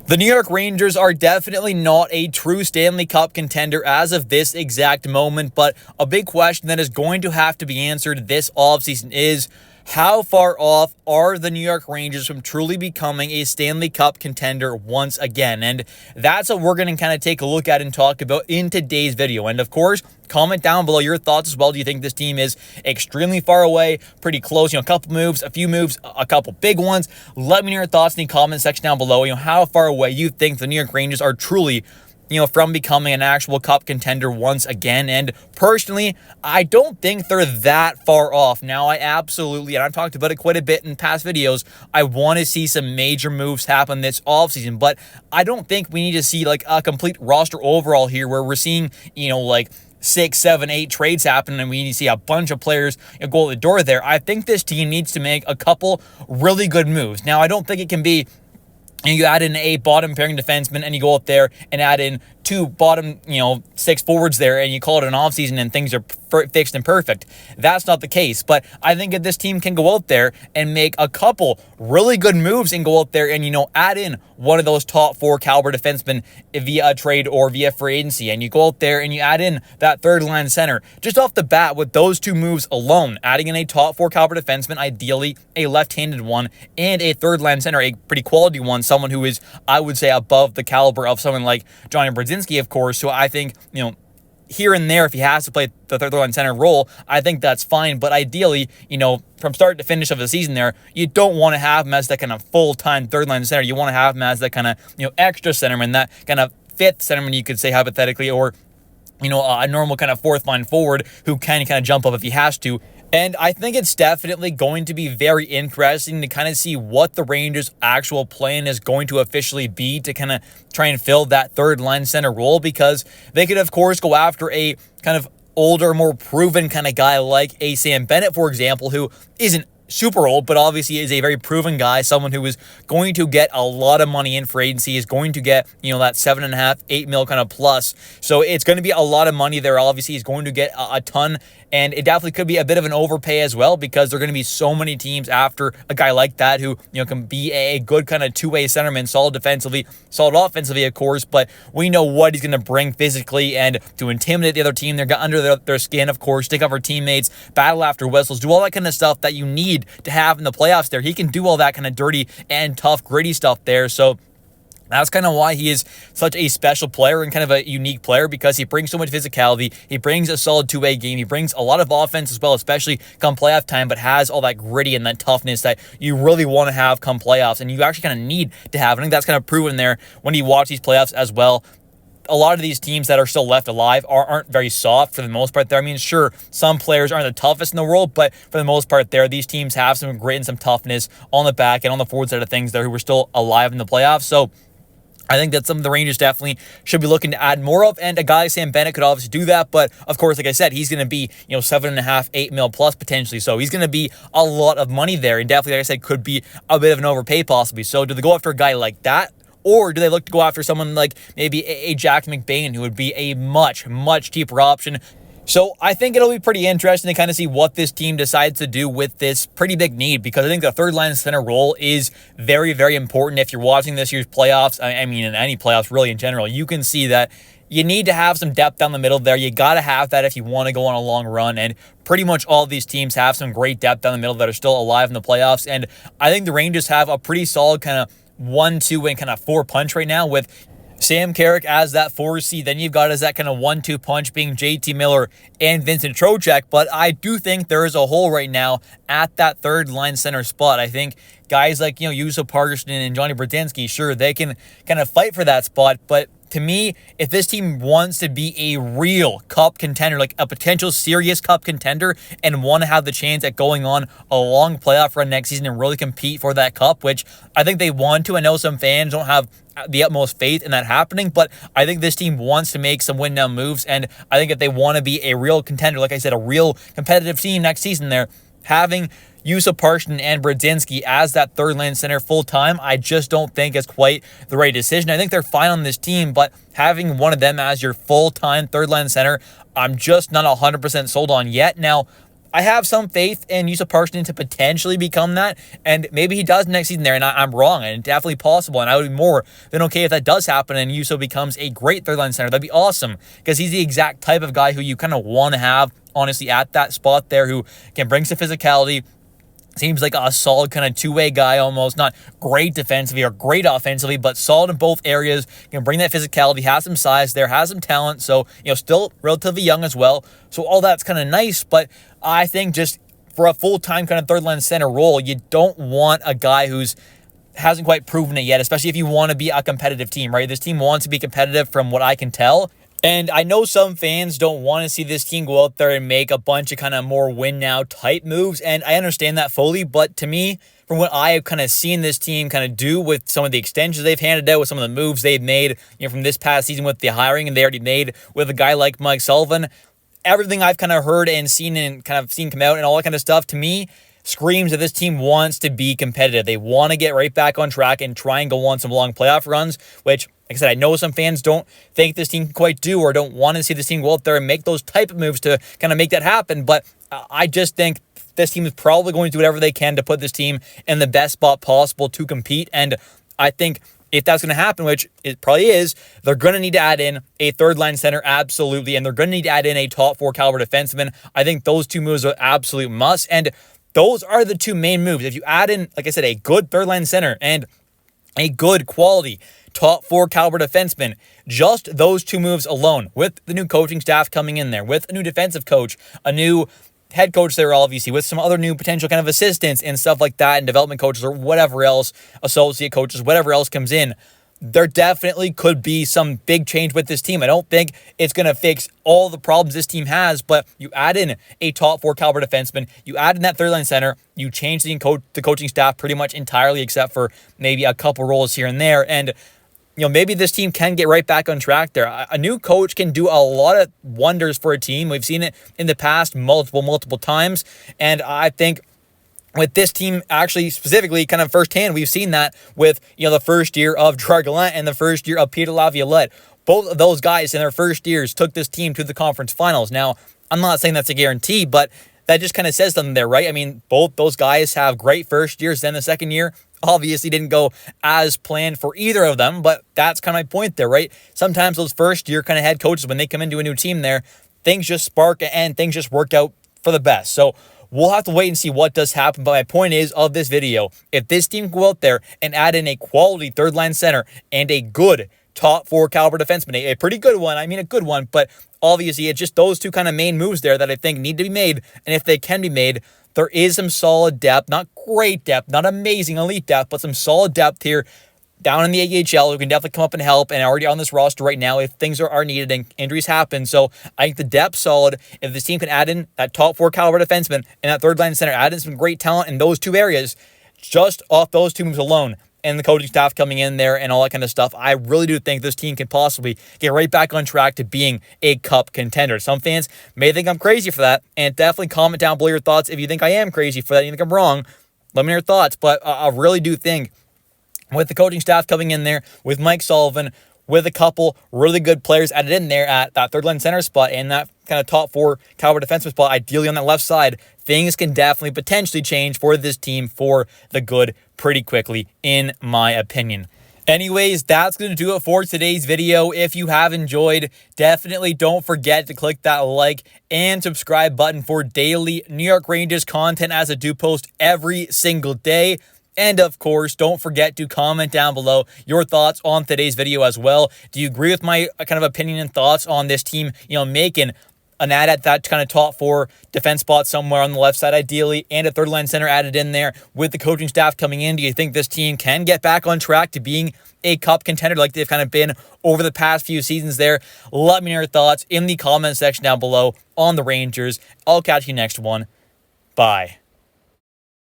The New York Rangers are definitely not a true Stanley Cup contender as of this exact moment, but a big question that is going to have to be answered this offseason is, how far off are the New York Rangers from truly becoming a Stanley Cup contender once again? And that's what we're going to kind of take a look at and talk about in today's video. And of course, comment down below your thoughts as well. Do you think this team is extremely far away, pretty close, a couple moves, a few moves, a couple big ones? Let me know your thoughts in the comment section down below. How far away you think the New York Rangers are truly from becoming an actual cup contender once again. And personally, I don't think they're that far off. Now, I absolutely, and I've talked about it quite a bit in past videos, I want to see some major moves happen this offseason, but I don't think we need to see like a complete roster overhaul here where we're seeing, like 6, 7, 8 trades happen and we need to see a bunch of players go out the door there. I think this team needs to make a couple really good moves. Now, I don't think it can be and you add in a bottom pairing defenseman and you go up there and add in 2 bottom, 6 forwards there and you call it an offseason and things are fixed and perfect. That's not the case. But I think if this team can go out there and make a couple really good moves and go out there and, add in one of those top 4 caliber defensemen via a trade or via free agency, and you go out there and you add in that third line center, just off the bat with those 2 moves alone, adding in a top 4 caliber defenseman, ideally a left-handed one, and a third line center, a pretty quality one, someone who is, I would say, above the caliber of someone like Johnny Brodzinski, of course. So I think, here and there, if he has to play the third line center role, I think that's fine. But ideally, from start to finish of the season there, you don't want to have him as that kind of full-time third line center. You want to have him as that kind of, extra centerman, that kind of 5th centerman, you could say hypothetically, or, a normal kind of 4th line forward who can kind of jump up if he has to. And I think it's definitely going to be very interesting to kind of see what the Rangers' actual plan is going to officially be to kind of try and fill that third line center role, because they could, of course, go after a kind of older, more proven kind of guy like a Sam Bennett, for example, who isn't super old, but obviously is a very proven guy, someone who is going to get a lot of money in free agency, is going to get, that 7.5, 8 mil kind of plus. So it's going to be a lot of money there. Obviously, he's going to get a ton, and it definitely could be a bit of an overpay as well, because there are going to be so many teams after a guy like that who, can be a good kind of two-way centerman, solid defensively, solid offensively, of course, but we know what he's going to bring physically and to intimidate the other team. They're under their skin, of course, stick up for teammates, battle after whistles, do all that kind of stuff that you need to have in the playoffs there. He can do all that kind of dirty and tough, gritty stuff there. So that's kind of why he is such a special player and kind of a unique player, because he brings so much physicality. He brings a solid two-way game. He brings a lot of offense as well, especially come playoff time, but has all that gritty and that toughness that you really want to have come playoffs, and you actually kind of need to have. I think that's kind of proven there when you watch these playoffs as well. A lot of these teams that are still left alive aren't very soft for the most part there. I mean, sure, some players aren't the toughest in the world, but for the most part there, these teams have some grit and some toughness on the back and on the forward side of things there who are still alive in the playoffs. So I think that's something the Rangers definitely should be looking to add more of, and a guy like Sam Bennett could obviously do that, but of course, like I said, he's going to be, 7.5, 8 mil plus potentially, so he's going to be a lot of money there, and definitely, like I said, could be a bit of an overpay possibly. So do they go after a guy like that? Or do they look to go after someone like maybe a Jack McBain, who would be a much, much cheaper option? So I think it'll be pretty interesting to kind of see what this team decides to do with this pretty big need, because I think the third line center role is very, very important. If you're watching this year's playoffs, I mean, in any playoffs really in general, you can see that you need to have some depth down the middle there. You got to have that if you want to go on a long run, and pretty much all of these teams have some great depth down the middle that are still alive in the playoffs, and I think the Rangers have a pretty solid kind of 1, 2, and kind of 4 punch right now, with Sam Carrick as that 4C. Then you've got as that kind of 1-2 punch being JT Miller and Vincent Trocheck. But I do think there is a hole right now at that third line center spot. I think guys like, Juuso Parkerson and Johnny Brodzinski, sure, they can kind of fight for that spot, but to me, if this team wants to be a real cup contender, like a potential serious cup contender, and want to have the chance at going on a long playoff run next season and really compete for that cup, which I think they want to. I know some fans don't have the utmost faith in that happening, but I think this team wants to make some win-now moves, and I think if they want to be a real contender, like I said, a real competitive team next season there, having Juuso Parkerson and Brodzinski as that third line center full-time, I just don't think is quite the right decision. I think they're fine on this team, but having one of them as your full-time third line center, I'm just not 100% sold on yet. Now, I have some faith in Yusuf Parkston to potentially become that, and maybe he does next season there, and I'm wrong, and definitely possible, and I would be more than okay if that does happen and Yusuf becomes a great third line center. That'd be awesome, because he's the exact type of guy who you kind of want to have, honestly, at that spot there, who can bring some physicality. Seems like a solid kind of two-way guy almost. Not great defensively or great offensively, but solid in both areas. Can bring that physicality, has some size there, has some talent. So, still relatively young as well. So all that's kind of nice, but I think just for a full-time kind of third-line center role, you don't want a guy who's hasn't quite proven it yet, especially if you want to be a competitive team, right? This team wants to be competitive from what I can tell. And I know some fans don't want to see this team go out there and make a bunch of kind of more win now type moves. And I understand that fully. But to me, from what I have kind of seen this team kind of do with some of the extensions they've handed out, with some of the moves they've made, from this past season with the hiring and they already made with a guy like Mike Sullivan, everything I've kind of heard and seen come out and all that kind of stuff, to me, screams that this team wants to be competitive. They want to get right back on track and try and go on some long playoff runs, which, like I said, I know some fans don't think this team can quite do or don't want to see this team go out there and make those type of moves to kind of make that happen. But I just think this team is probably going to do whatever they can to put this team in the best spot possible to compete. And I think if that's going to happen, which it probably is, they're going to need to add in a third line center, absolutely. And they're going to need to add in a top 4 caliber defenseman. I think those two moves are absolute must. And those are the two main moves. If you add in, like I said, a good third line center and a good quality top 4 caliber defenseman, just those two moves alone, with the new coaching staff coming in there, with a new defensive coach, a new head coach there, obviously, with some other new potential kind of assistants and stuff like that, and development coaches or whatever else, associate coaches, whatever else comes in, there definitely could be some big change with this team. I don't think it's going to fix all the problems this team has, but you add in a top 4 caliber defenseman, you add in that third line center, you change the coaching staff pretty much entirely except for maybe a couple roles here and there, and maybe this team can get right back on track there. A new coach can do a lot of wonders for a team. We've seen it in the past multiple times, and I think with this team, actually, specifically, kind of firsthand, we've seen that with, the first year of Dragoulin and the first year of Peter Laviolette. Both of those guys in their first years took this team to the conference finals. Now, I'm not saying that's a guarantee, but that just kind of says something there, right? I mean, both those guys have great first years. Then the second year obviously didn't go as planned for either of them, but that's kind of my point there, right? Sometimes those first year kind of head coaches, when they come into a new team there, things just spark and things just work out for the best. So we'll have to wait and see what does happen. But my point is, of this video, if this team go out there and add in a quality third line center and a good top 4 caliber defenseman, a pretty good one, I mean a good one, but obviously it's just those two kind of main moves there that I think need to be made. And if they can be made, there is some solid depth, not great depth, not amazing elite depth, but some solid depth here down in the AHL who can definitely come up and help, and already on this roster right now if things are needed and injuries happen. So I think the depth's solid. If this team can add in that top 4 caliber defenseman and that third line center, add in some great talent in those two areas, just off those two moves alone, and the coaching staff coming in there and all that kind of stuff, I really do think this team can possibly get right back on track to being a cup contender. Some fans may think I'm crazy for that, and definitely comment down below your thoughts if you think I am crazy for that and you think I'm wrong. Let me know your thoughts, but I really do think with the coaching staff coming in there, with Mike Sullivan, with a couple really good players added in there at that third line center spot and that kind of top 4 caliber defenseman spot, ideally on that left side, things can definitely potentially change for this team for the good pretty quickly, in my opinion. Anyways, that's going to do it for today's video. If you have enjoyed, definitely don't forget to click that like and subscribe button for daily New York Rangers content, as I do post every single day. And of course, don't forget to comment down below your thoughts on today's video as well. Do you agree with my kind of opinion and thoughts on this team, making an add at that kind of top 4 defense spot somewhere on the left side ideally, and a third line center added in there with the coaching staff coming in? Do you think this team can get back on track to being a cup contender like they've kind of been over the past few seasons there? Let me know your thoughts in the comment section down below on the Rangers. I'll catch you next one. Bye.